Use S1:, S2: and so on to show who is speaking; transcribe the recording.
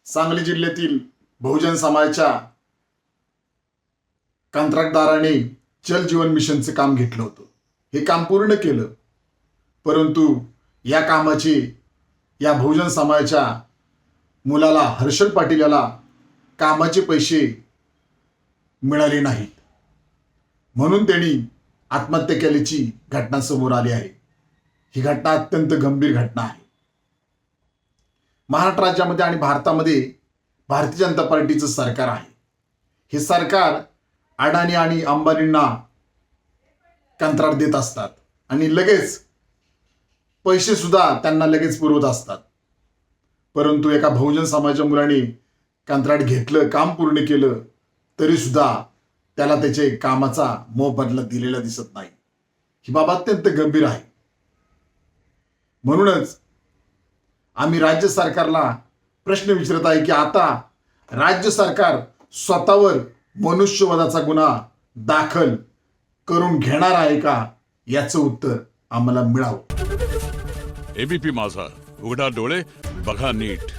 S1: सांगली जिल्ह्यातील बहुजन समाजाच्या कंत्राटदाराने जल जीवन मिशनचं काम घेतलं होतं. हे काम पूर्ण केलं, परंतु या कामाचे या बहुजन समाजाच्या मुलाला हर्षल पाटील याला कामाचे पैसे मिळाले नाहीत, म्हणून त्यांनी आत्महत्या केल्याची घटना समोर आली आहे. ही घटना अत्यंत गंभीर घटना आहे. महाराष्ट्र राज्यामध्ये आणि भारतामध्ये भारतीय जनता पार्टीचं सरकार आहे. हे सरकार अडाणी आणि अंबानींना कंत्राट देत असतात आणि लगेच पैसे सुद्धा त्यांना लगेच पुरवत असतात. परंतु एका बहुजन समाजाच्या मुलाने कंत्राट घेतलं, काम पूर्ण केलं, तरी सुद्धा त्याला त्याचे कामाचा मोबदला दिलेला दिसत नाही. ही बाब अत्यंत गंभीर आहे. म्हणूनच आम्ही राज्य सरकारला प्रश्न विचारत आहे की आता राज्य सरकार स्वतःवर मनुष्यवधाचा गुन्हा दाखल करून घेणार आहे का, याचं उत्तर आम्हाला मिळावं.
S2: एबीपी माझा, उघडा डोळे बघा नीट.